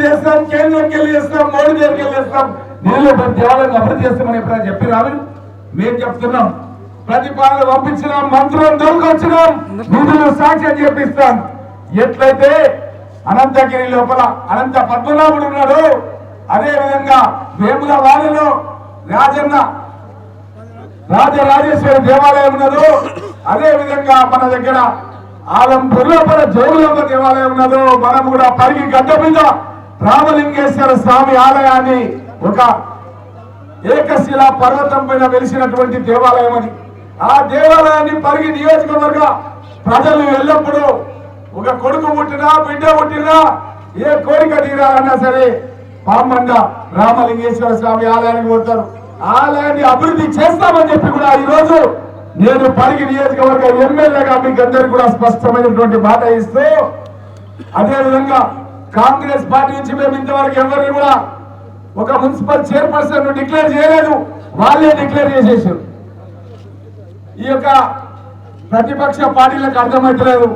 చేస్తాం, కేంద్రంకి వెళ్ళి చేస్తాం, మోడీ దగ్గరికి వెళ్ళి చేస్తాం, నిధులు ప్రతి దేవాలయం అభివృద్ధి చేస్తామని ఎప్పుడైనా చెప్పి రాదు. మేము చెప్తున్నాం, ప్రతిపాదన పంపించినాం, మంత్రులను దొరికొచ్చినాం, నిధులు సాక్ష్యం చేపిస్తాం. ఎట్లయితే అనంతగిరి లోపల అనంత పద్మనాభుడు ఉన్నాడు, అదే విధంగా వేముల వారిలో రాజరాజేశ్వరి దేవాలయం ఉన్నదో, అదే విధంగా మన దగ్గర ఆలంపూర్ లోపల జోగులమ్మ దేవాలయం ఉన్నదో, మనం కూడా పరిగి గడ్డ మీద రామలింగేశ్వర స్వామి ఆలయాన్ని ఒక ఏకశిలా పర్వతం పైన వెలిసినటువంటి దేవాలయం అది. ఆ దేవాలయాన్ని పరిగి నియోజకవర్గ ప్రజలు ఎల్లప్పుడూ ఒక కొడుకు పుట్టినా బిడ్డ పుట్టినా ఏ కోరిక తీరాలన్నా సరే పామండ రామలింగేశ్వర స్వామి ఆలయానికి పోతారు. ఆలయాన్ని అభివృద్ధి చేస్తామని చెప్పి కూడా ఈ రోజు నేను పరిగి నియోజకవర్గ ఎమ్మెల్యేగా మీకు అందరికీ కూడా స్పష్టమైనటువంటి మాట ఇస్తూ, అదేవిధంగా కాంగ్రెస్ పార్టీ నుంచి మేము ఇంతవరకు ఎవరిని కూడా ఒక మున్సిపల్ చైర్పర్సన్ డిక్లేర్ చేయలేదు, వాళ్ళే డిక్లేర్ చేసేసారు. ఈ యొక్క ప్రతిపక్ష పార్టీలకు అర్థమవుతలేదు.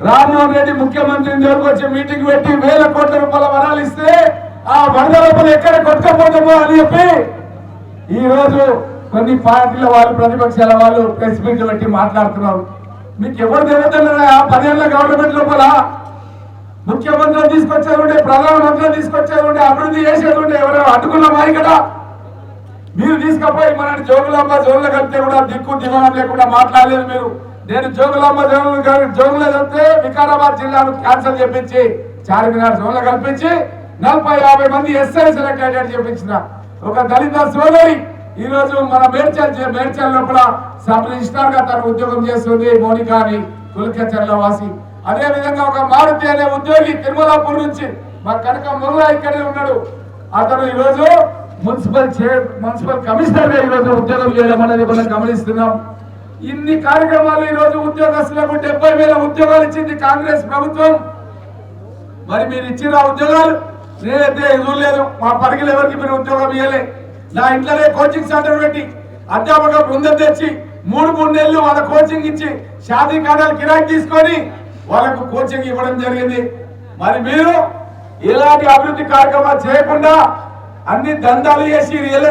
రామ్మోహన్ రెడ్డి ముఖ్యమంత్రిని దగ్గరకు మీటింగ్ పెట్టి 1000 కోట్ల రూపాయల వరాలు ఇస్తే ఆ వరద రూపాయలు ఎక్కడ కొట్టుకపోతామో అని చెప్పి ఈ రోజు కొన్ని పార్టీల వాళ్ళు, ప్రతిపక్షాల వాళ్ళు ప్రెస్ మీట్లు పెట్టి మాట్లాడుతున్నారు. మీకు ఎవరు జరుగుతున్నారా? 10 ఏళ్ల గవర్నమెంట్ లోపల ముఖ్యమంత్రులు తీసుకొచ్చేది ఉండే, ప్రధానమంత్రులు తీసుకొచ్చేది ఉండే, అభివృద్ధి చేసేది ఉండే, ఎవరో అడ్డుకున్నామా ఇక్కడ? మీరు తీసుకపోయి మన జోగులాంబ జోన్లు కలిపితే కూడా దిక్కు దిగడం లేకుండా మాట్లాడలేదు మీరు. నేను జోగులాంబ జోన్లో కలిపితే వికారాబాద్ జిల్లాను క్యాన్సల్ చేపించి చార్మినార్ జోన్లో కల్పించి 40-50 మంది ఎస్ఐ సెలెక్ట్ అయ్యేటట్టు చేపించిన ఒక దళిత సోదరి ఈ రోజు మన మేడ్చల్ లోపల సబ్ రిజిస్ట్రార్ గా తన ఉద్యోగం చేస్తుంది, మోనికా అని కులకచర్ల వాసి. అదే విధంగా ఒక మారుతి అనే ఉద్యోగి తిరుమలాపూర్ నుంచి మా కనక ముర్రా ఇక్కడే ఉన్నాడు. అతను ఈ రోజు మున్సిపల్ కమిషనర్ గా ఈ రోజు ఉద్యోగం చేయడం అనేది మనం గమనిస్తున్నాం. ఇన్ని కార్యక్రమాలు ఈ రోజు ఉద్యోగస్తులకు 70,000 ఉద్యోగాలు ఇచ్చింది కాంగ్రెస్ ప్రభుత్వం. మరి మీరు ఇచ్చిన ఉద్యోగాలు నేనైతే ఎదురులేదు. మా పరిగిలు ఎవరికి మీరు ఉద్యోగం ఇవ్వలే. నా ఇంట్లోనే కోచింగ్ సెంటర్ పెట్టి అధ్యాపక బృందం తెచ్చి 3 నెలలు వాళ్ళ కోచింగ్ ఇచ్చి షాదీ ఖానాలు కిరాయి తీసుకొని వాళ్ళకు కోచింగ్ ఇవ్వడం జరిగింది. మరి మీరు ఎలాంటి అభివృద్ధి కార్యక్రమాలు చేయకుండా అన్ని దందాలు చేసి రియల్